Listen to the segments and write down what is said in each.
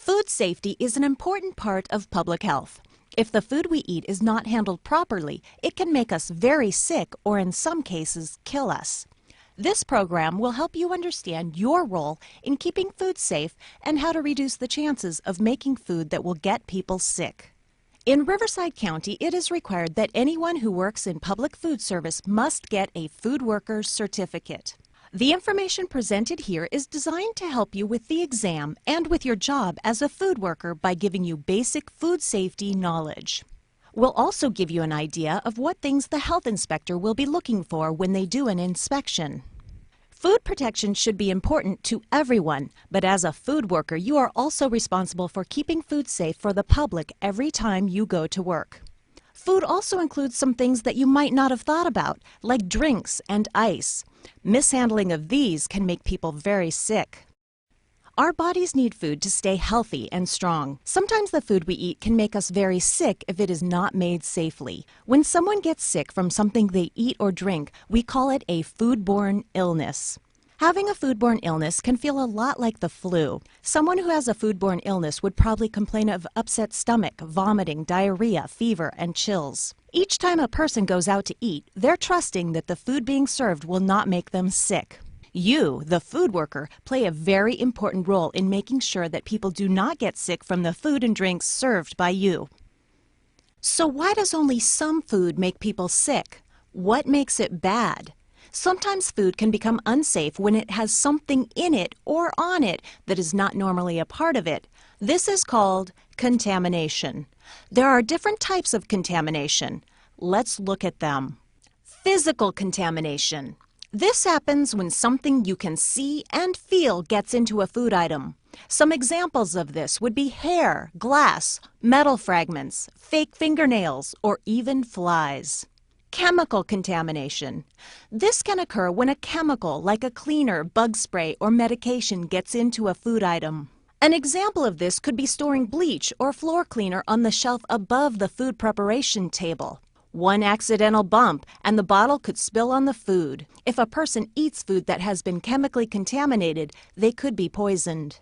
Food safety is an important part of public health. If the food we eat is not handled properly, it can make us very sick or in some cases kill us. This program will help you understand your role in keeping food safe and how to reduce the chances of making food that will get people sick. In Riverside County, it is required that anyone who works in public food service must get a food worker certificate. The information presented here is designed to help you with the exam and with your job as a food worker by giving you basic food safety knowledge. We'll also give you an idea of what things the health inspector will be looking for when they do an inspection. Food protection should be important to everyone, but as a food worker, you are also responsible for keeping food safe for the public every time you go to work. Food also includes some things that you might not have thought about, like drinks and ice. Mishandling of these can make people very sick. Our bodies need food to stay healthy and strong. Sometimes the food we eat can make us very sick if it is not made safely. When someone gets sick from something they eat or drink, we call it a foodborne illness. Having a foodborne illness can feel a lot like the flu. Someone who has a foodborne illness would probably complain of upset stomach, vomiting, diarrhea, fever, and chills. Each time a person goes out to eat, they're trusting that the food being served will not make them sick. You, the food worker, play a very important role in making sure that people do not get sick from the food and drinks served by you. So why does only some food make people sick? What makes it bad? Sometimes food can become unsafe when it has something in it or on it that is not normally a part of it. This is called contamination. There are different types of contamination. Let's look at them. Physical contamination. This happens when something you can see and feel gets into a food item. Some examples of this would be hair, glass, metal fragments, fake fingernails, or even flies. Chemical contamination. This can occur when a chemical like a cleaner, bug spray, or medication gets into a food item. An example of this could be storing bleach or floor cleaner on the shelf above the food preparation table. One accidental bump and the bottle could spill on the food. If a person eats food that has been chemically contaminated, they could be poisoned.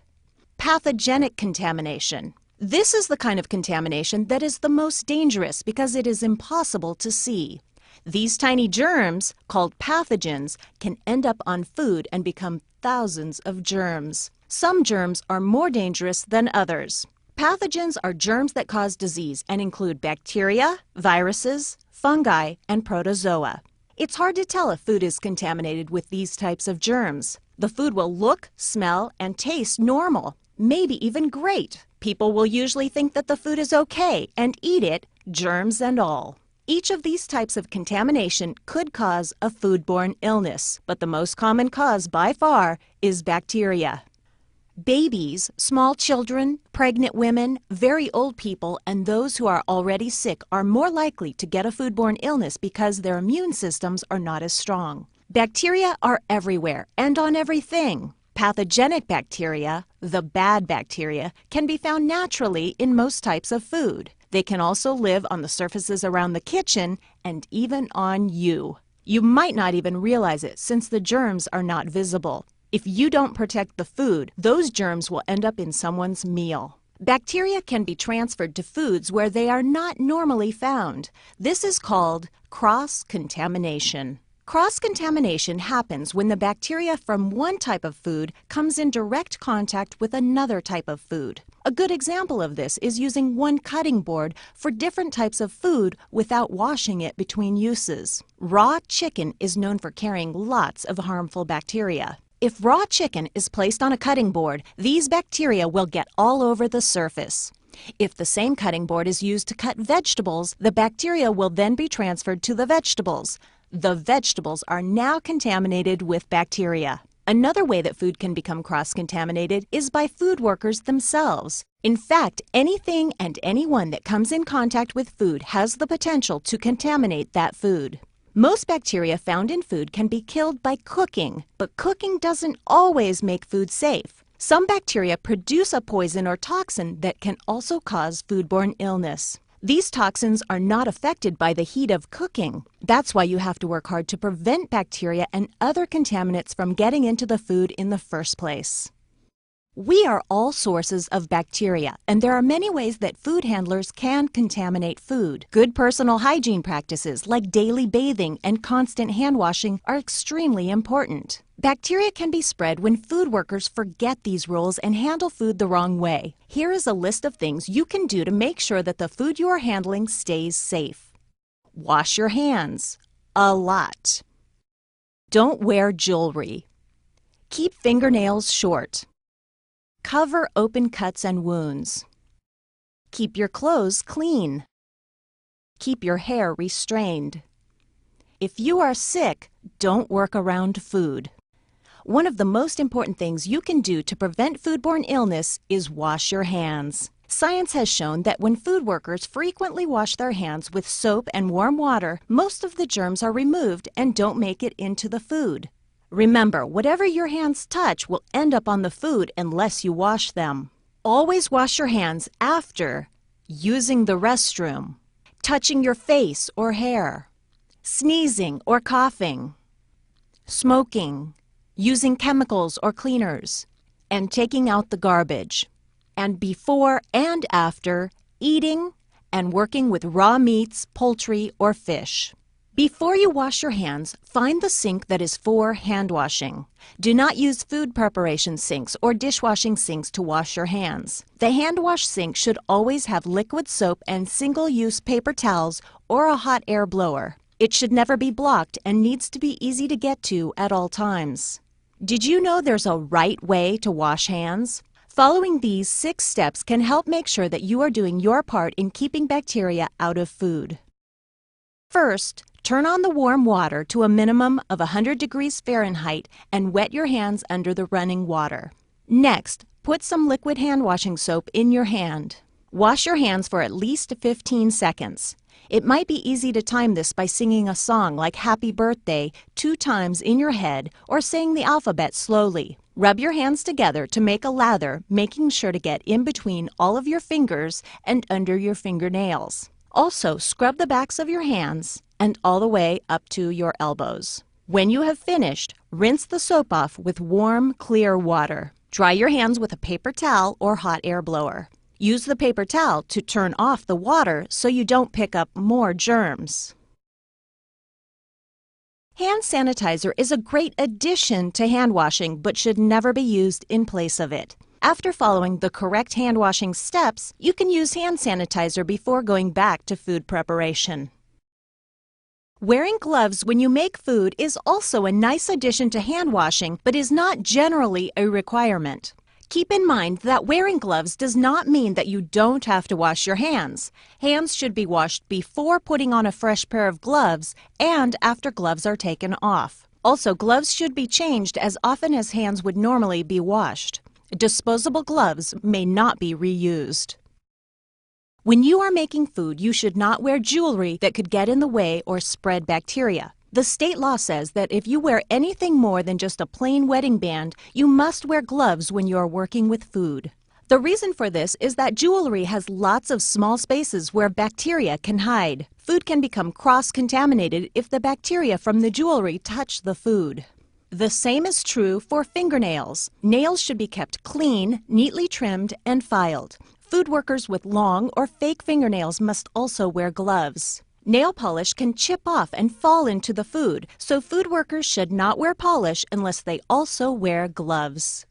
Pathogenic contamination. This is the kind of contamination that is the most dangerous because it is impossible to see. These tiny germs, called pathogens, can end up on food and become thousands of germs. Some germs are more dangerous than others. Pathogens are germs that cause disease and include bacteria, viruses, fungi, and protozoa. It's hard to tell if food is contaminated with these types of germs. The food will look, smell, and taste normal, maybe even great. People will usually think that the food is okay and eat it, germs and all. Each of these types of contamination could cause a foodborne illness, but the most common cause by far is bacteria. Babies, small children, pregnant women, very old people, and those who are already sick are more likely to get a foodborne illness because their immune systems are not as strong. Bacteria are everywhere and on everything. Pathogenic bacteria, the bad bacteria, can be found naturally in most types of food. They can also live on the surfaces around the kitchen and even on you. You might not even realize it since the germs are not visible. If you don't protect the food, those germs will end up in someone's meal. Bacteria can be transferred to foods where they are not normally found. This is called cross-contamination. Cross-contamination happens when the bacteria from one type of food comes in direct contact with another type of food. A good example of this is using one cutting board for different types of food without washing it between uses. Raw chicken is known for carrying lots of harmful bacteria. If raw chicken is placed on a cutting board, these bacteria will get all over the surface. If the same cutting board is used to cut vegetables, the bacteria will then be transferred to the vegetables. The vegetables are now contaminated with bacteria. Another way that food can become cross-contaminated is by food workers themselves. In fact, anything and anyone that comes in contact with food has the potential to contaminate that food. Most bacteria found in food can be killed by cooking, but cooking doesn't always make food safe. Some bacteria produce a poison or toxin that can also cause foodborne illness. These toxins are not affected by the heat of cooking. That's why you have to work hard to prevent bacteria and other contaminants from getting into the food in the first place. We are all sources of bacteria, and there are many ways that food handlers can contaminate food. Good personal hygiene practices like daily bathing and constant hand washing are extremely important. Bacteria can be spread when food workers forget these rules and handle food the wrong way. Here is a list of things you can do to make sure that the food you are handling stays safe. Wash your hands. A lot. Don't wear jewelry. Keep fingernails short. Cover open cuts and wounds. Keep your clothes clean. Keep your hair restrained. If you are sick, don't work around food. One of the most important things you can do to prevent foodborne illness is wash your hands. Science has shown that when food workers frequently wash their hands with soap and warm water, most of the germs are removed and don't make it into the food. Remember, whatever your hands touch will end up on the food unless you wash them. Always wash your hands after using the restroom, touching your face or hair, sneezing or coughing, smoking, using chemicals or cleaners, and taking out the garbage. And before and after eating and working with raw meats, poultry, or fish. Before you wash your hands, find the sink that is for hand washing. Do not use food preparation sinks or dishwashing sinks to wash your hands. The hand wash sink should always have liquid soap and single-use paper towels or a hot air blower. It should never be blocked and needs to be easy to get to at all times. Did you know there's a right way to wash hands? Following these 6 steps can help make sure that you are doing your part in keeping bacteria out of food. First, turn on the warm water to a minimum of 100 degrees Fahrenheit and wet your hands under the running water. Next, put some liquid hand washing soap in your hand. Wash your hands for at least 15 seconds. It might be easy to time this by singing a song like Happy Birthday 2 times in your head or saying the alphabet slowly. Rub your hands together to make a lather, making sure to get in between all of your fingers and under your fingernails. Also, scrub the backs of your hands and all the way up to your elbows. When you have finished, rinse the soap off with warm, clear water. Dry your hands with a paper towel or hot air blower. Use the paper towel to turn off the water so you don't pick up more germs. Hand sanitizer is a great addition to hand washing but should never be used in place of it. After following the correct hand washing steps, you can use hand sanitizer before going back to food preparation. Wearing gloves when you make food is also a nice addition to hand washing but is not generally a requirement. Keep in mind that wearing gloves does not mean that you don't have to wash your hands. Hands should be washed before putting on a fresh pair of gloves and after gloves are taken off. Also, gloves should be changed as often as hands would normally be washed. Disposable gloves may not be reused. When you are making food, you should not wear jewelry that could get in the way or spread bacteria. The state law says that if you wear anything more than just a plain wedding band, you must wear gloves when you are working with food. The reason for this is that jewelry has lots of small spaces where bacteria can hide. Food can become cross-contaminated if the bacteria from the jewelry touch the food. The same is true for fingernails. Nails should be kept clean, neatly trimmed, and filed. Food workers with long or fake fingernails must also wear gloves. Nail polish can chip off and fall into the food, so food workers should not wear polish unless they also wear gloves.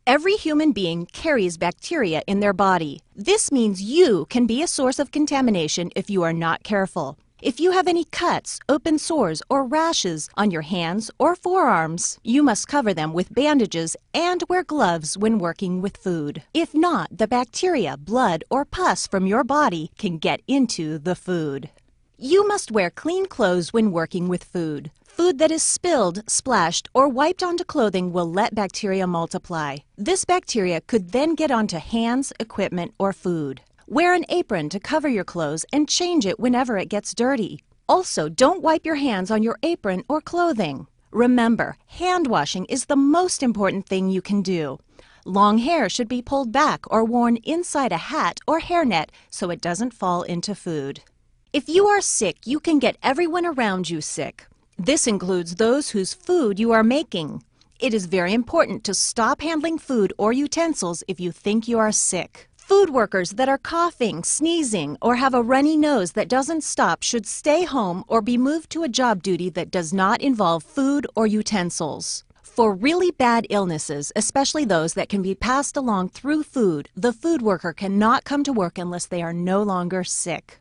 Every human being carries bacteria in their body. This means you can be a source of contamination if you are not careful. If you have any cuts, open sores, or rashes on your hands or forearms, you must cover them with bandages and wear gloves when working with food. If not, the bacteria, blood, or pus from your body can get into the food. You must wear clean clothes when working with food. Food that is spilled, splashed, or wiped onto clothing will let bacteria multiply. This bacteria could then get onto hands, equipment, or food. Wear an apron to cover your clothes and change it whenever it gets dirty. Also, don't wipe your hands on your apron or clothing. Remember, hand washing is the most important thing you can do. Long hair should be pulled back or worn inside a hat or hairnet so it doesn't fall into food. If you are sick, you can get everyone around you sick. This includes those whose food you are making. It is very important to stop handling food or utensils if you think you are sick. Food workers that are coughing, sneezing, or have a runny nose that doesn't stop should stay home or be moved to a job duty that does not involve food or utensils. For really bad illnesses, especially those that can be passed along through food, the food worker cannot come to work unless they are no longer sick.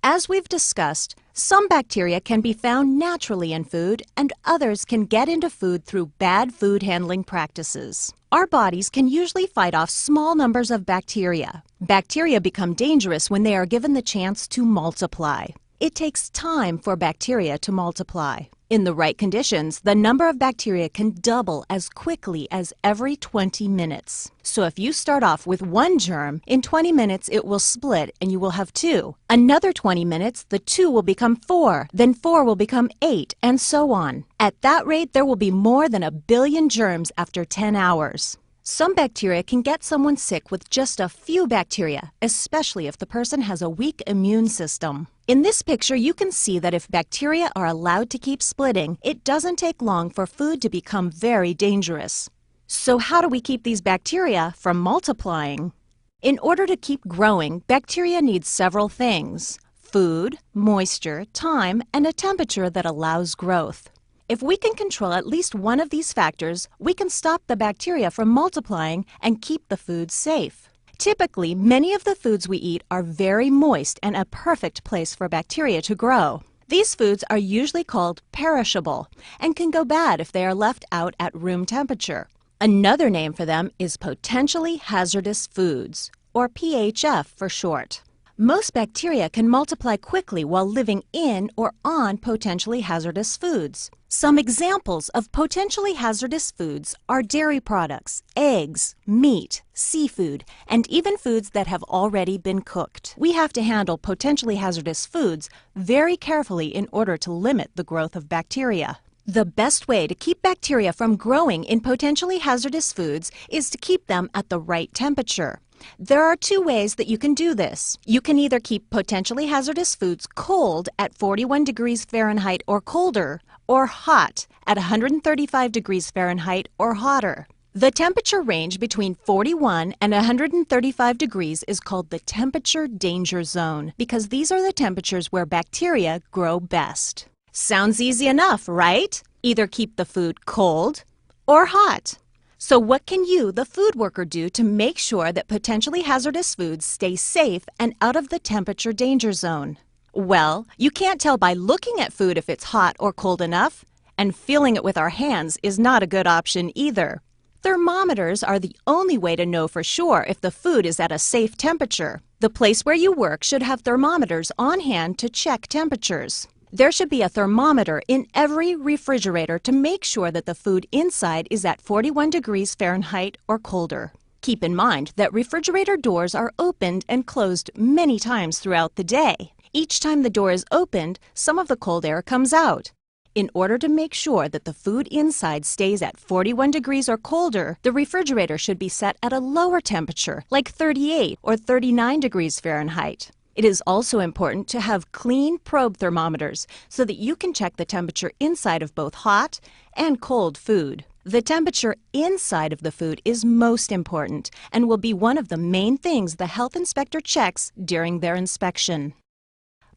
As we've discussed, some bacteria can be found naturally in food and others can get into food through bad food handling practices. Our bodies can usually fight off small numbers of bacteria. Bacteria become dangerous when they are given the chance to multiply. It takes time for bacteria to multiply. In the right conditions, the number of bacteria can double as quickly as every 20 minutes. So if you start off with one germ, in 20 minutes it will split and you will have 2. Another 20 minutes, the 2 will become 4, then 4 will become 8, and so on. At that rate, there will be more than 1 billion germs after 10 hours. Some bacteria can get someone sick with just a few bacteria, especially if the person has a weak immune system. In this picture, you can see that if bacteria are allowed to keep splitting, it doesn't take long for food to become very dangerous. So how do we keep these bacteria from multiplying? In order to keep growing, bacteria need several things: food, moisture, time, and a temperature that allows growth. If we can control at least one of these factors, we can stop the bacteria from multiplying and keep the food safe. Typically, many of the foods we eat are very moist and a perfect place for bacteria to grow. These foods are usually called perishable and can go bad if they are left out at room temperature. Another name for them is potentially hazardous foods, or PHF for short. Most bacteria can multiply quickly while living in or on potentially hazardous foods. Some examples of potentially hazardous foods are dairy products, eggs, meat, seafood, and even foods that have already been cooked. We have to handle potentially hazardous foods very carefully in order to limit the growth of bacteria. The best way to keep bacteria from growing in potentially hazardous foods is to keep them at the right temperature. There are 2 ways that you can do this. You can either keep potentially hazardous foods cold at 41 degrees Fahrenheit or colder, or hot at 135 degrees Fahrenheit or hotter. The temperature range between 41 and 135 degrees is called the temperature danger zone because these are the temperatures where bacteria grow best. Sounds easy enough, right? Either keep the food cold or hot. So what can you, the food worker, do to make sure that potentially hazardous foods stay safe and out of the temperature danger zone? Well, you can't tell by looking at food if it's hot or cold enough, and feeling it with our hands is not a good option either. Thermometers are the only way to know for sure if the food is at a safe temperature. The place where you work should have thermometers on hand to check temperatures. There should be a thermometer in every refrigerator to make sure that the food inside is at 41 degrees Fahrenheit or colder. Keep in mind that refrigerator doors are opened and closed many times throughout the day. Each time the door is opened, some of the cold air comes out. In order to make sure that the food inside stays at 41 degrees or colder, the refrigerator should be set at a lower temperature, like 38 or 39 degrees Fahrenheit. It is also important to have clean probe thermometers so that you can check the temperature inside of both hot and cold food. The temperature inside of the food is most important and will be one of the main things the health inspector checks during their inspection.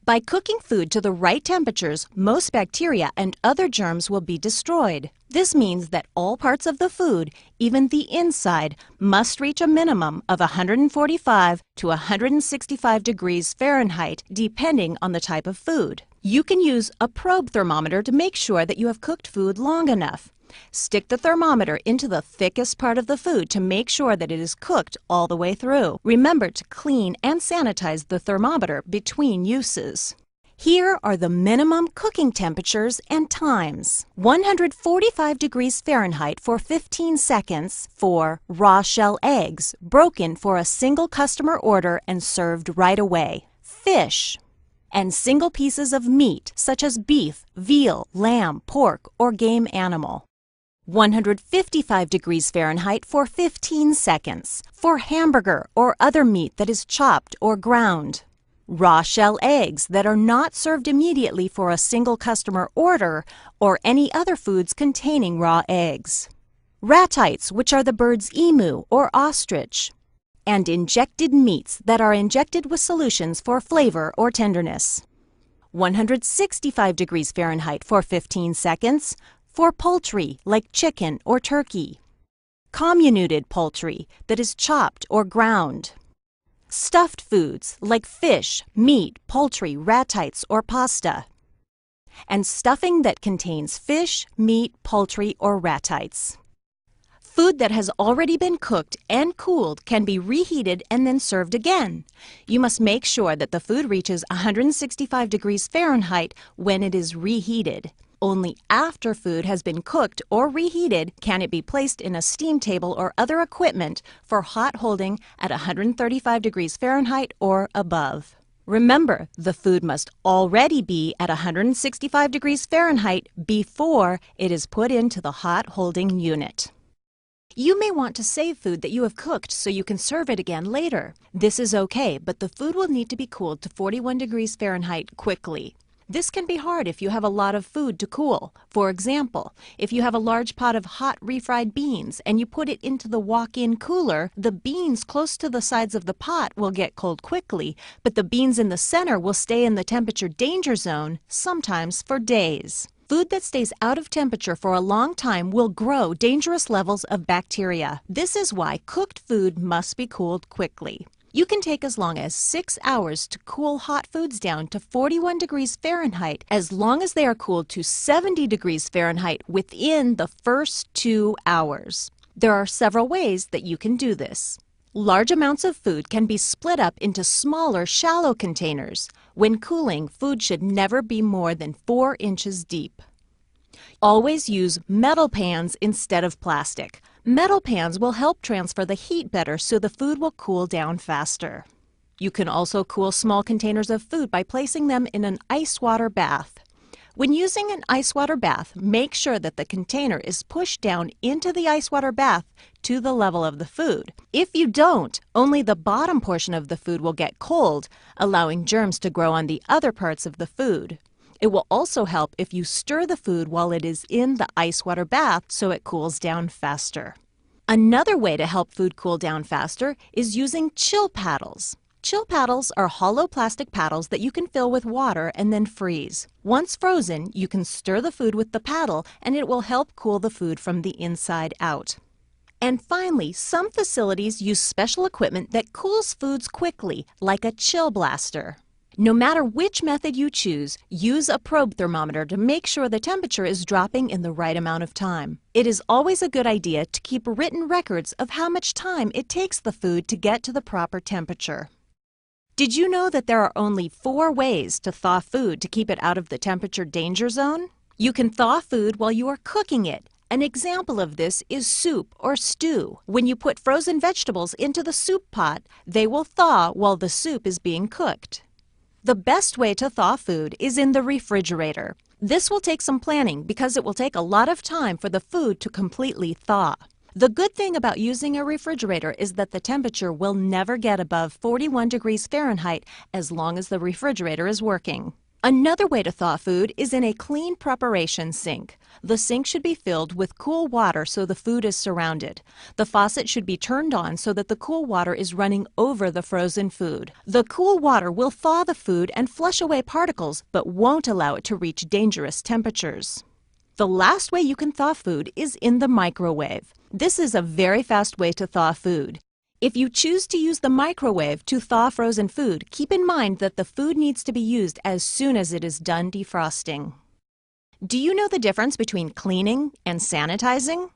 By cooking food to the right temperatures, most bacteria and other germs will be destroyed. This means that all parts of the food, even the inside, must reach a minimum of 145 to 165 degrees Fahrenheit, depending on the type of food. You can use a probe thermometer to make sure that you have cooked food long enough. Stick the thermometer into the thickest part of the food to make sure that it is cooked all the way through. Remember to clean and sanitize the thermometer between uses. Here are the minimum cooking temperatures and times. 145 degrees Fahrenheit for 15 seconds for raw shell eggs, broken for a single customer order and served right away. Fish. And single pieces of meat such as beef, veal, lamb, pork, or game animal. 155 degrees Fahrenheit for 15 seconds for hamburger or other meat that is chopped or ground. Raw shell eggs that are not served immediately for a single customer order or any other foods containing raw eggs. ratites, which are the bird's emu or ostrich, and injected meats that are injected with solutions for flavor or tenderness. 165 degrees Fahrenheit for 15 seconds for poultry like chicken or turkey. Comminuted poultry that is chopped or ground. Stuffed foods like fish, meat, poultry, ratites, or pasta. And stuffing that contains fish, meat, poultry, or ratites. Food that has already been cooked and cooled can be reheated and then served again. You must make sure that the food reaches 165 degrees Fahrenheit when it is reheated. Only after food has been cooked or reheated can it be placed in a steam table or other equipment for hot holding at 135 degrees Fahrenheit or above. Remember, the food must already be at 165 degrees Fahrenheit before it is put into the hot holding unit. You may want to save food that you have cooked so you can serve it again later. This is okay, but the food will need to be cooled to 41 degrees Fahrenheit quickly. This can be hard if you have a lot of food to cool. For example, if you have a large pot of hot refried beans and you put it into the walk-in cooler, the beans close to the sides of the pot will get cold quickly, but the beans in the center will stay in the temperature danger zone, sometimes for days. Food that stays out of temperature for a long time will grow dangerous levels of bacteria. This is why cooked food must be cooled quickly. You can take as long as 6 hours to cool hot foods down to 41 degrees Fahrenheit as long as they are cooled to 70 degrees Fahrenheit within the first 2 hours. There are several ways that you can do this. Large amounts of food can be split up into smaller, shallow containers. When cooling, food should never be more than 4 inches deep. Always use metal pans instead of plastic. Metal pans will help transfer the heat better so the food will cool down faster. You can also cool small containers of food by placing them in an ice water bath. When using an ice water bath, make sure that the container is pushed down into the ice water bath to the level of the food. If you don't, only the bottom portion of the food will get cold, allowing germs to grow on the other parts of the food. It will also help if you stir the food while it is in the ice water bath so it cools down faster. Another way to help food cool down faster is using chill paddles. Chill paddles are hollow plastic paddles that you can fill with water and then freeze. Once frozen, you can stir the food with the paddle and it will help cool the food from the inside out. And finally, some facilities use special equipment that cools foods quickly, like a chill blaster. No matter which method you choose, use a probe thermometer to make sure the temperature is dropping in the right amount of time. It is always a good idea to keep written records of how much time it takes the food to get to the proper temperature. Did you know that there are only 4 ways to thaw food to keep it out of the temperature danger zone? You can thaw food while you are cooking it. An example of this is soup or stew. When you put frozen vegetables into the soup pot, they will thaw while the soup is being cooked. The best way to thaw food is in the refrigerator. This will take some planning because it will take a lot of time for the food to completely thaw. The good thing about using a refrigerator is that the temperature will never get above 41 degrees Fahrenheit as long as the refrigerator is working. Another way to thaw food is in a clean preparation sink. The sink should be filled with cool water so the food is surrounded. The faucet should be turned on so that the cool water is running over the frozen food. The cool water will thaw the food and flush away particles, but won't allow it to reach dangerous temperatures. The last way you can thaw food is in the microwave. This is a very fast way to thaw food. If you choose to use the microwave to thaw frozen food, keep in mind that the food needs to be used as soon as it is done defrosting. Do you know the difference between cleaning and sanitizing?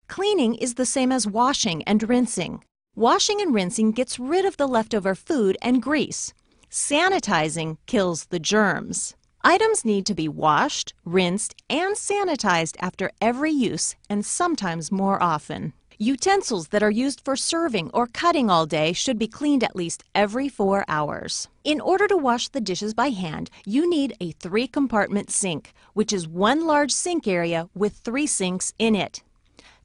Cleaning is the same as washing and rinsing. Washing and rinsing gets rid of the leftover food and grease. Sanitizing kills the germs. Items need to be washed, rinsed, and sanitized after every use, and sometimes more often. Utensils that are used for serving or cutting all day should be cleaned at least every 4 hours. In order to wash the dishes by hand, you need a 3-compartment sink, which is one large sink area with 3 sinks in it.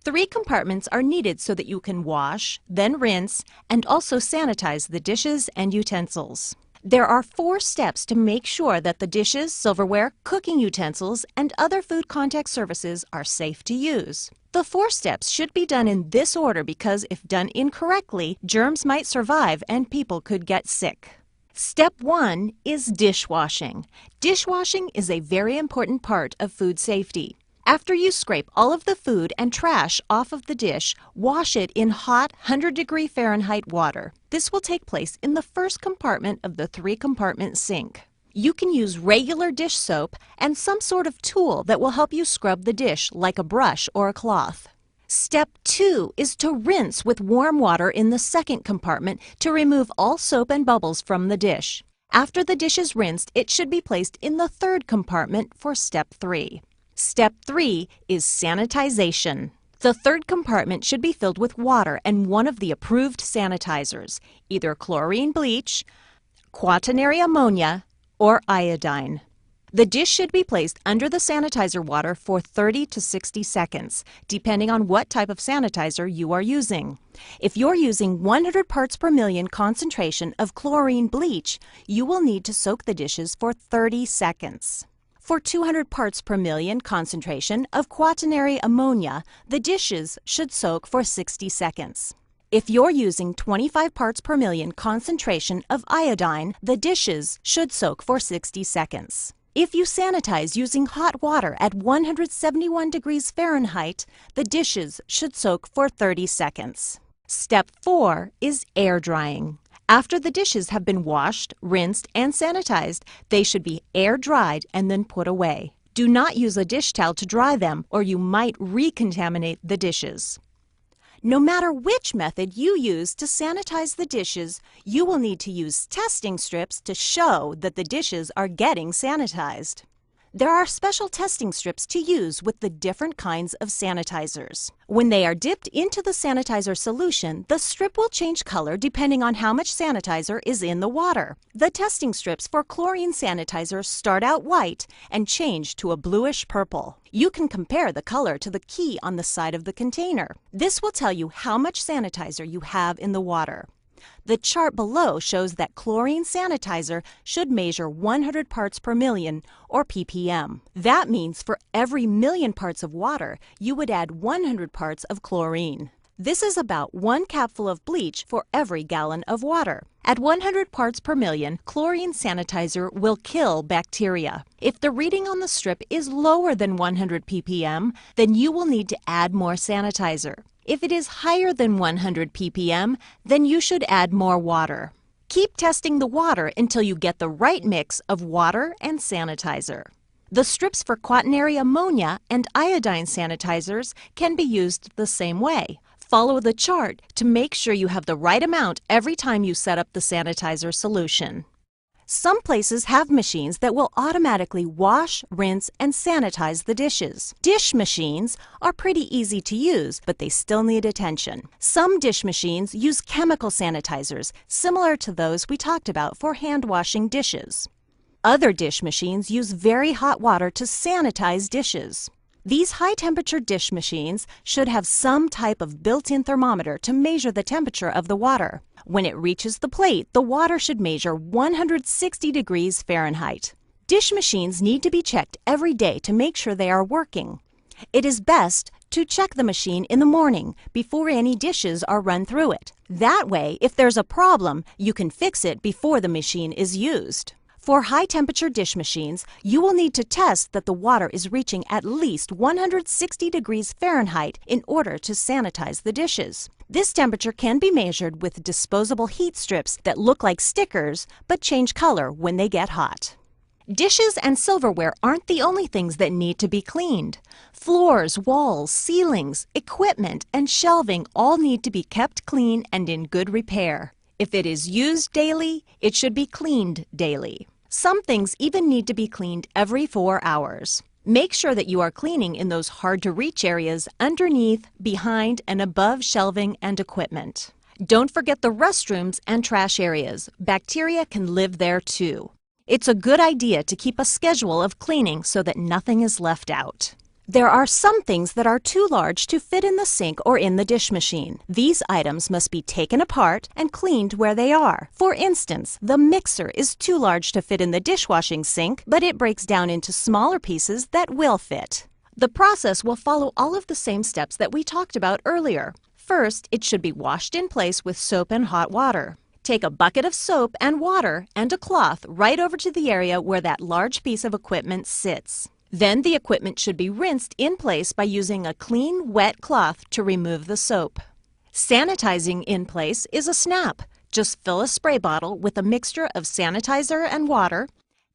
3 compartments are needed so that you can wash, then rinse, and also sanitize the dishes and utensils. There are 4 steps to make sure that the dishes, silverware, cooking utensils, and other food contact surfaces are safe to use. The 4 steps should be done in this order because if done incorrectly, germs might survive and people could get sick. Step 1 is dishwashing. Dishwashing is a very important part of food safety. After you scrape all of the food and trash off of the dish, wash it in hot 100-degree Fahrenheit water. This will take place in the first compartment of the 3-compartment sink. You can use regular dish soap and some sort of tool that will help you scrub the dish like a brush or a cloth. Step 2 is to rinse with warm water in the 2nd compartment to remove all soap and bubbles from the dish. After the dish is rinsed, it should be placed in the 3rd compartment for Step 3. Step 3 is sanitization. The 3rd compartment should be filled with water and one of the approved sanitizers, either chlorine bleach, quaternary ammonia, or iodine. The dish should be placed under the sanitizer water for 30 to 60 seconds, depending on what type of sanitizer you are using. If you're using 100 parts per million concentration of chlorine bleach, you will need to soak the dishes for 30 seconds. For 200 parts per million concentration of quaternary ammonia, the dishes should soak for 60 seconds. If you're using 25 parts per million concentration of iodine, the dishes should soak for 60 seconds. If you sanitize using hot water at 171 degrees Fahrenheit, the dishes should soak for 30 seconds. Step 4 is air drying. After the dishes have been washed, rinsed, and sanitized, they should be air dried and then put away. Do not use a dish towel to dry them or you might recontaminate the dishes. No matter which method you use to sanitize the dishes, you will need to use testing strips to show that the dishes are getting sanitized. There are special testing strips to use with the different kinds of sanitizers. When they are dipped into the sanitizer solution, the strip will change color depending on how much sanitizer is in the water. The testing strips for chlorine sanitizers start out white and change to a bluish purple. You can compare the color to the key on the side of the container. This will tell you how much sanitizer you have in the water. The chart below shows that chlorine sanitizer should measure 100 parts per million, or ppm. That means for every million parts of water, you would add 100 parts of chlorine. This is about 1 capful of bleach for every gallon of water. At 100 parts per million, chlorine sanitizer will kill bacteria. If the reading on the strip is lower than 100 ppm, then you will need to add more sanitizer. If it is higher than 100 ppm, then you should add more water. Keep testing the water until you get the right mix of water and sanitizer. The strips for quaternary ammonia and iodine sanitizers can be used the same way. Follow the chart to make sure you have the right amount every time you set up the sanitizer solution. Some places have machines that will automatically wash, rinse, and sanitize the dishes. Dish machines are pretty easy to use, but they still need attention. Some dish machines use chemical sanitizers, similar to those we talked about for hand washing dishes. Other dish machines use very hot water to sanitize dishes. These high-temperature dish machines should have some type of built-in thermometer to measure the temperature of the water. When it reaches the plate, the water should measure 160 degrees Fahrenheit. Dish machines need to be checked every day to make sure they are working. It is best to check the machine in the morning before any dishes are run through it. That way, if there's a problem, you can fix it before the machine is used. For high-temperature dish machines, you will need to test that the water is reaching at least 160 degrees Fahrenheit in order to sanitize the dishes. This temperature can be measured with disposable heat strips that look like stickers but change color when they get hot. Dishes and silverware aren't the only things that need to be cleaned. Floors, walls, ceilings, equipment, and shelving all need to be kept clean and in good repair. If it is used daily, it should be cleaned daily. Some things even need to be cleaned every 4 hours. Make sure that you are cleaning in those hard-to-reach areas underneath, behind, and above shelving and equipment. Don't forget the restrooms and trash areas. Bacteria can live there too. It's a good idea to keep a schedule of cleaning so that nothing is left out. There are some things that are too large to fit in the sink or in the dish machine. These items must be taken apart and cleaned where they are. For instance, the mixer is too large to fit in the dishwashing sink, but it breaks down into smaller pieces that will fit. The process will follow all of the same steps that we talked about earlier. First, it should be washed in place with soap and hot water. Take a bucket of soap and water and a cloth right over to the area where that large piece of equipment sits. Then the equipment should be rinsed in place by using a clean, wet cloth to remove the soap. Sanitizing in place is a snap. Just fill a spray bottle with a mixture of sanitizer and water,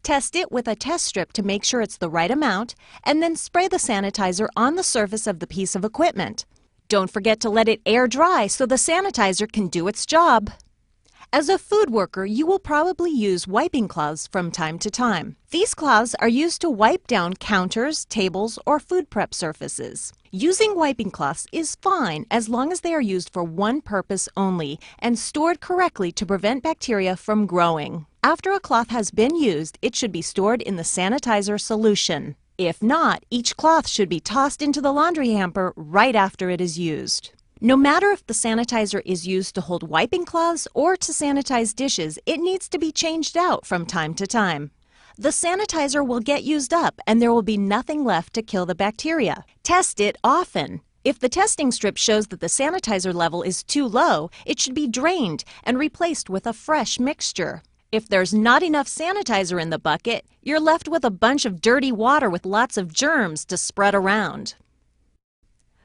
test it with a test strip to make sure it's the right amount, and then spray the sanitizer on the surface of the piece of equipment. Don't forget to let it air dry so the sanitizer can do its job. As a food worker, you will probably use wiping cloths from time to time. These cloths are used to wipe down counters, tables, or food prep surfaces. Using wiping cloths is fine as long as they are used for one purpose only and stored correctly to prevent bacteria from growing. After a cloth has been used, it should be stored in the sanitizer solution. If not, each cloth should be tossed into the laundry hamper right after it is used. No matter if the sanitizer is used to hold wiping cloths or to sanitize dishes, it needs to be changed out from time to time. The sanitizer will get used up and there will be nothing left to kill the bacteria. Test it often. If the testing strip shows that the sanitizer level is too low, it should be drained and replaced with a fresh mixture. If there's not enough sanitizer in the bucket, you're left with a bunch of dirty water with lots of germs to spread around.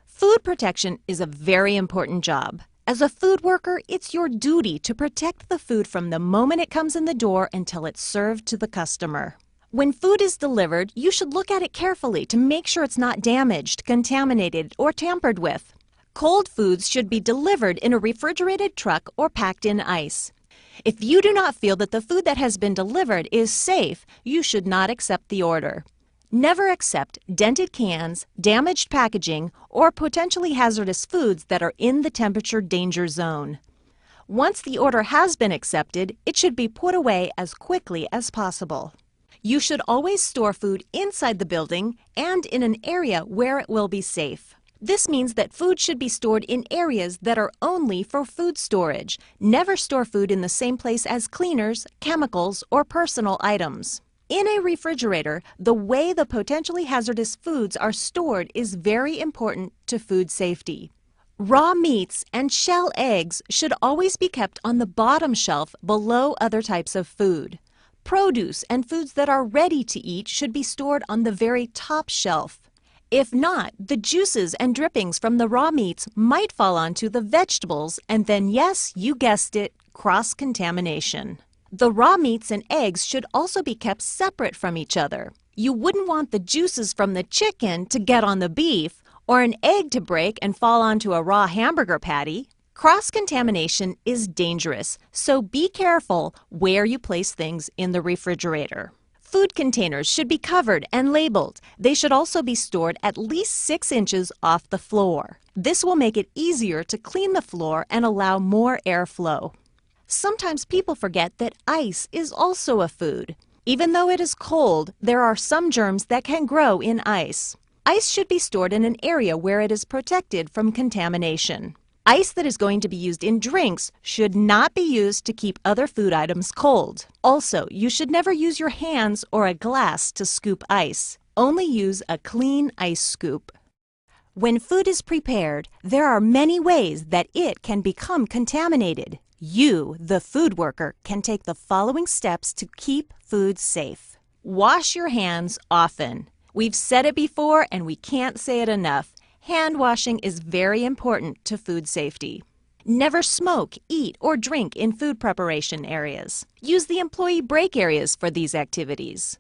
Food protection is a very important job. As a food worker, it's your duty to protect the food from the moment it comes in the door until it's served to the customer. When food is delivered, you should look at it carefully to make sure it's not damaged, contaminated, or tampered with. Cold foods should be delivered in a refrigerated truck or packed in ice. If you do not feel that the food that has been delivered is safe, you should not accept the order. Never accept dented cans, damaged packaging, or potentially hazardous foods that are in the temperature danger zone. Once the order has been accepted, it should be put away as quickly as possible. You should always store food inside the building and in an area where it will be safe. This means that food should be stored in areas that are only for food storage. Never store food in the same place as cleaners, chemicals, or personal items. In a refrigerator, the way the potentially hazardous foods are stored is very important to food safety. Raw meats and shell eggs should always be kept on the bottom shelf below other types of food. Produce and foods that are ready to eat should be stored on the very top shelf. If not, the juices and drippings from the raw meats might fall onto the vegetables and then, yes, you guessed it, cross-contamination. The raw meats and eggs should also be kept separate from each other. You wouldn't want the juices from the chicken to get on the beef or an egg to break and fall onto a raw hamburger patty. Cross-contamination is dangerous, so be careful where you place things in the refrigerator. Food containers should be covered and labeled. They should also be stored at least 6 inches off the floor. This will make it easier to clean the floor and allow more airflow. Sometimes people forget that ice is also a food. Even though it is cold, there are some germs that can grow in ice. Ice should be stored in an area where it is protected from contamination. Ice that is going to be used in drinks should not be used to keep other food items cold. Also, you should never use your hands or a glass to scoop ice. Only use a clean ice scoop. When food is prepared, there are many ways that it can become contaminated. You, the food worker, can take the following steps to keep food safe. Wash your hands often. We've said it before and we can't say it enough. Hand washing is very important to food safety. Never smoke, eat, or drink in food preparation areas. Use the employee break areas for these activities.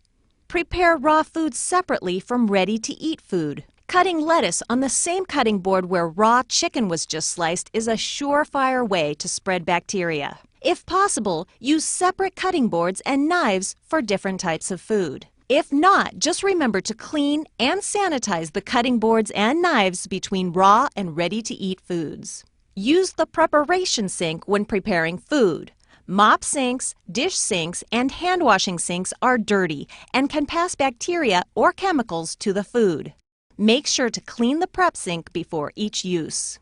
Prepare raw food separately from ready-to-eat food. Cutting lettuce on the same cutting board where raw chicken was just sliced is a surefire way to spread bacteria. If possible, use separate cutting boards and knives for different types of food. If not, just remember to clean and sanitize the cutting boards and knives between raw and ready-to-eat foods. Use the preparation sink when preparing food. Mop sinks, dish sinks, and hand washing sinks are dirty and can pass bacteria or chemicals to the food. Make sure to clean the prep sink before each use.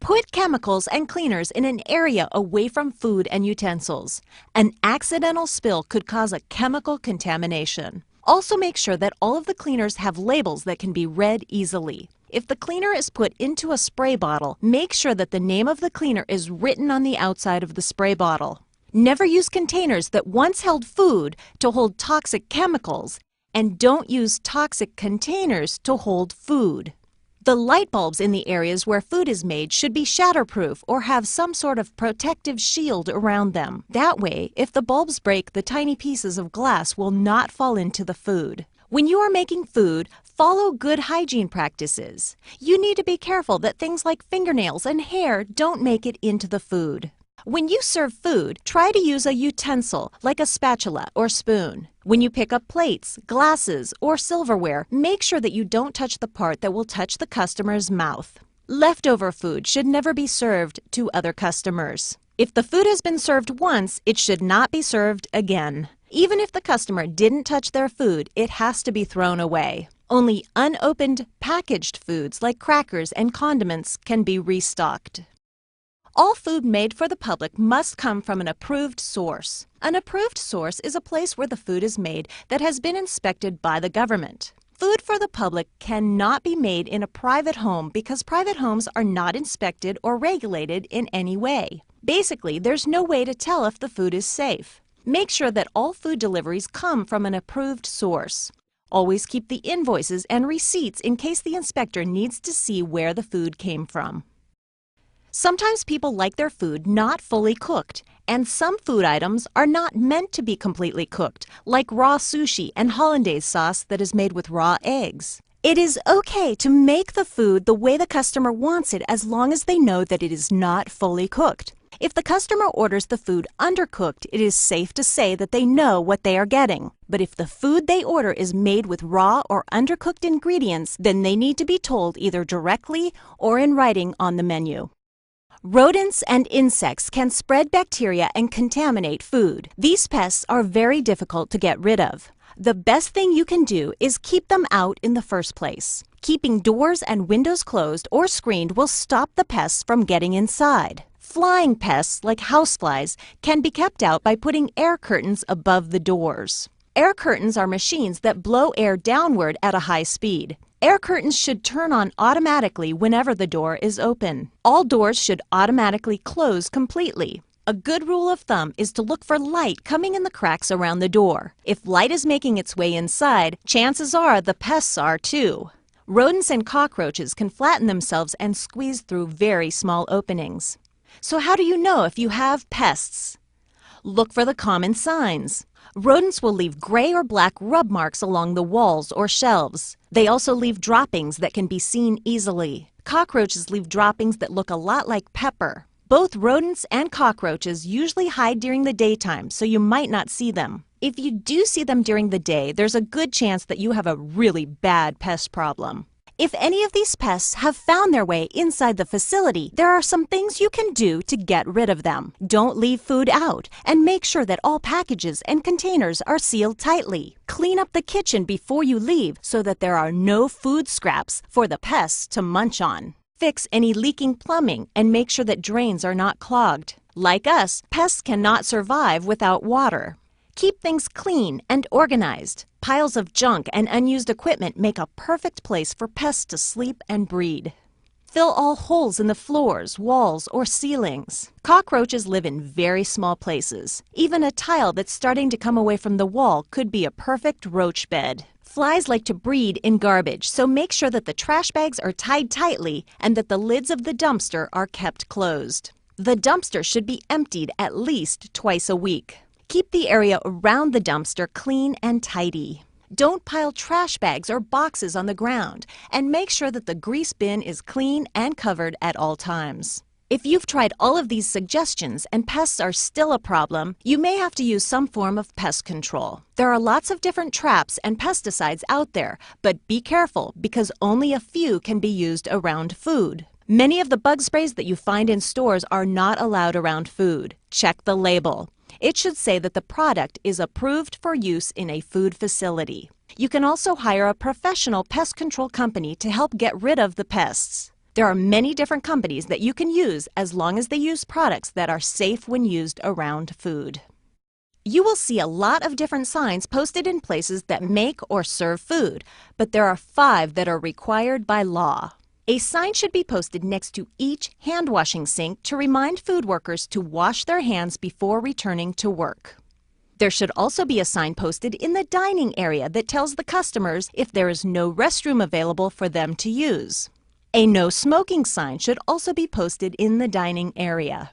Put chemicals and cleaners in an area away from food and utensils. An accidental spill could cause a chemical contamination. Also make sure that all of the cleaners have labels that can be read easily. If the cleaner is put into a spray bottle, make sure that the name of the cleaner is written on the outside of the spray bottle. Never use containers that once held food to hold toxic chemicals, and don't use toxic containers to hold food. The light bulbs in the areas where food is made should be shatterproof or have some sort of protective shield around them. That way, if the bulbs break, the tiny pieces of glass will not fall into the food. When you are making food, follow good hygiene practices. You need to be careful that things like fingernails and hair don't make it into the food. When you serve food, try to use a utensil like a spatula or spoon. When you pick up plates, glasses, or silverware, make sure that you don't touch the part that will touch the customer's mouth. Leftover food should never be served to other customers. If the food has been served once, it should not be served again. Even if the customer didn't touch their food, it has to be thrown away. Only unopened, packaged foods like crackers and condiments can be restocked. All food made for the public must come from an approved source. An approved source is a place where the food is made that has been inspected by the government. Food for the public cannot be made in a private home because private homes are not inspected or regulated in any way. Basically, there's no way to tell if the food is safe. Make sure that all food deliveries come from an approved source. Always keep the invoices and receipts in case the inspector needs to see where the food came from. Sometimes people like their food not fully cooked, and some food items are not meant to be completely cooked, like raw sushi and hollandaise sauce that is made with raw eggs. It is okay to make the food the way the customer wants it as long as they know that it is not fully cooked. If the customer orders the food undercooked, it is safe to say that they know what they are getting. But if the food they order is made with raw or undercooked ingredients, then they need to be told either directly or in writing on the menu. Rodents and insects can spread bacteria and contaminate food. These pests are very difficult to get rid of. The best thing you can do is keep them out in the first place. Keeping doors and windows closed or screened will stop the pests from getting inside. Flying pests like houseflies can be kept out by putting air curtains above the doors. Air curtains are machines that blow air downward at a high speed. Air curtains should turn on automatically whenever the door is open. All doors should automatically close completely. A good rule of thumb is to look for light coming in the cracks around the door. If light is making its way inside, chances are the pests are too. Rodents and cockroaches can flatten themselves and squeeze through very small openings. So how do you know if you have pests? Look for the common signs. Rodents will leave gray or black rub marks along the walls or shelves. They also leave droppings that can be seen easily. Cockroaches leave droppings that look a lot like pepper. Both rodents and cockroaches usually hide during the daytime, so you might not see them. If you do see them during the day, there's a good chance that you have a really bad pest problem. If any of these pests have found their way inside the facility, there are some things you can do to get rid of them. Don't leave food out, and make sure that all packages and containers are sealed tightly. Clean up the kitchen before you leave so that there are no food scraps for the pests to munch on. Fix any leaking plumbing and make sure that drains are not clogged. Like us, pests cannot survive without water. Keep things clean and organized. Piles of junk and unused equipment make a perfect place for pests to sleep and breed. Fill all holes in the floors, walls, or ceilings. Cockroaches live in very small places. Even a tile that's starting to come away from the wall could be a perfect roach bed. Flies like to breed in garbage, so make sure that the trash bags are tied tightly and that the lids of the dumpster are kept closed. The dumpster should be emptied at least twice a week. Keep the area around the dumpster clean and tidy. Don't pile trash bags or boxes on the ground, and make sure that the grease bin is clean and covered at all times. If you've tried all of these suggestions and pests are still a problem, you may have to use some form of pest control. There are lots of different traps and pesticides out there, but be careful because only a few can be used around food. Many of the bug sprays that you find in stores are not allowed around food. Check the label. It should say that the product is approved for use in a food facility. You can also hire a professional pest control company to help get rid of the pests. There are many different companies that you can use as long as they use products that are safe when used around food. You will see a lot of different signs posted in places that make or serve food, but there are 5 that are required by law. A sign should be posted next to each hand-washing sink to remind food workers to wash their hands before returning to work. There should also be a sign posted in the dining area that tells the customers if there is no restroom available for them to use. A no smoking sign should also be posted in the dining area.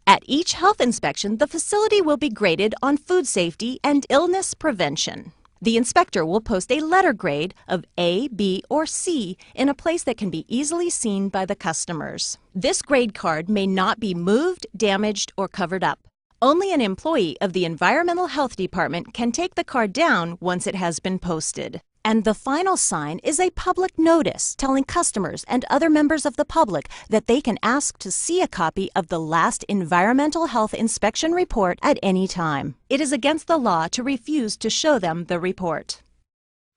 At each health inspection, the facility will be graded on food safety and illness prevention. The inspector will post a letter grade of A, B, or C in a place that can be easily seen by the customers. This grade card may not be moved, damaged, or covered up. Only an employee of the Environmental Health Department can take the card down once it has been posted. And the final sign is a public notice telling customers and other members of the public that they can ask to see a copy of the last environmental health inspection report at any time. It is against the law to refuse to show them the report.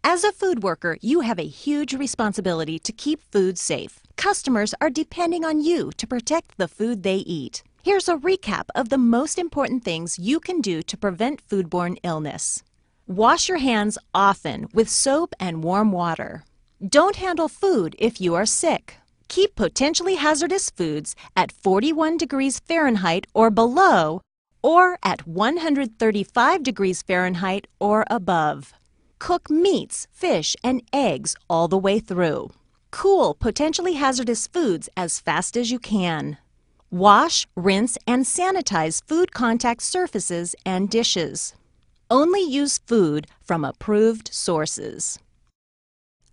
As a food worker, you have a huge responsibility to keep food safe. Customers are depending on you to protect the food they eat. Here's a recap of the most important things you can do to prevent foodborne illness. Wash your hands often with soap and warm water. Don't handle food if you are sick. Keep potentially hazardous foods at 41 degrees Fahrenheit or below, or at 135 degrees Fahrenheit or above. Cook meats, fish, and eggs all the way through. Cool potentially hazardous foods as fast as you can. Wash, rinse, and sanitize food contact surfaces and dishes. Only use food from approved sources.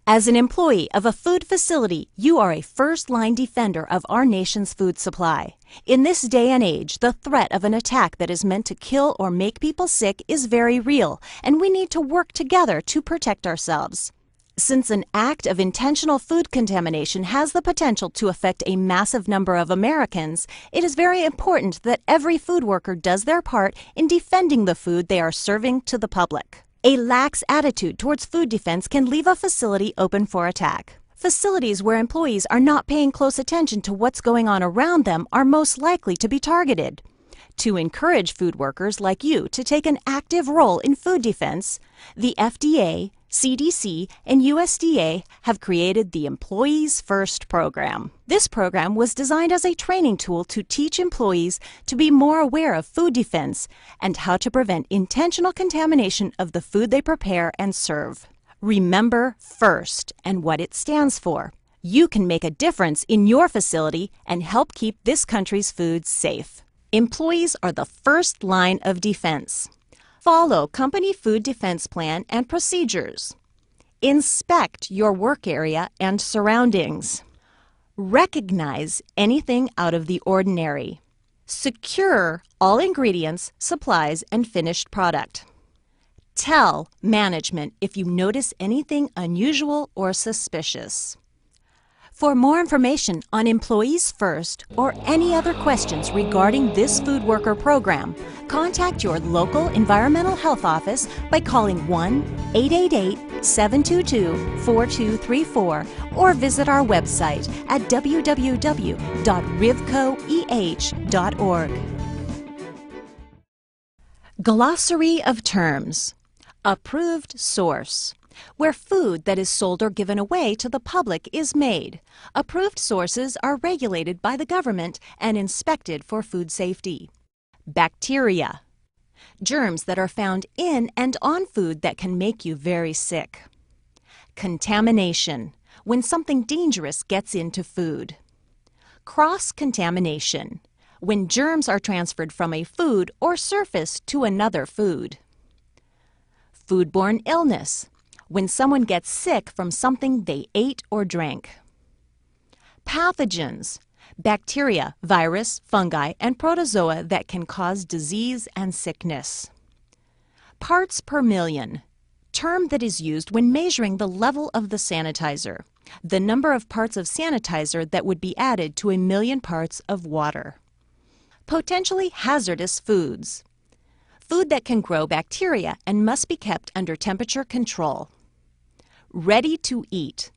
As an employee of a food facility, you are a first-line defender of our nation's food supply. In this day and age, the threat of an attack that is meant to kill or make people sick is very real, and we need to work together to protect ourselves. Since an act of intentional food contamination has the potential to affect a massive number of Americans, it is very important that every food worker does their part in defending the food they are serving to the public. A lax attitude towards food defense can leave a facility open for attack. Facilities where employees are not paying close attention to what's going on around them are most likely to be targeted. To encourage food workers like you to take an active role in food defense, the FDA, CDC, and USDA have created the Employees First program. This program was designed as a training tool to teach employees to be more aware of food defense and how to prevent intentional contamination of the food they prepare and serve. Remember FIRST and what it stands for. You can make a difference in your facility and help keep this country's food safe. Employees are the first line of defense. Follow company food defense plan and procedures. Inspect your work area and surroundings. Recognize anything out of the ordinary. Secure all ingredients, supplies, and finished product. Tell management if you notice anything unusual or suspicious. For more information on Employees First or any other questions regarding this food worker program, contact your local environmental health office by calling 1-888-722-4234 or visit our website at www.rivcoeh.org. Glossary of Terms. Approved source. Where food that is sold or given away to the public is made. Approved sources are regulated by the government and inspected for food safety. Bacteria. Germs that are found in and on food that can make you very sick. Contamination. When something dangerous gets into food. Cross-contamination. When germs are transferred from a food or surface to another food. Foodborne illness. When someone gets sick from something they ate or drank. Pathogens. Bacteria, virus, fungi, and protozoa that can cause disease and sickness. Parts per million. Term that is used when measuring the level of the sanitizer. The number of parts of sanitizer that would be added to 1 million parts of water. Potentially hazardous foods. Food that can grow bacteria and must be kept under temperature control. Ready to eat.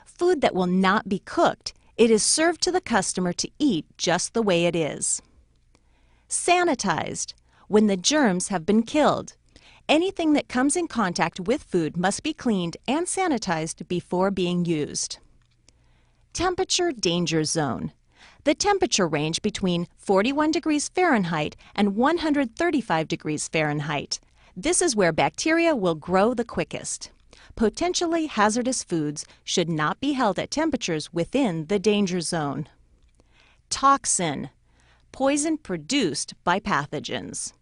Food that will not be cooked. It is served to the customer to eat just the way it is. Sanitized. When the germs have been killed. Anything that comes in contact with food must be cleaned and sanitized before being used. Temperature danger zone. The temperature range between 41 degrees Fahrenheit and 135 degrees Fahrenheit. This is where bacteria will grow the quickest. Potentially hazardous foods should not be held at temperatures within the danger zone. Toxin. Poison produced by pathogens.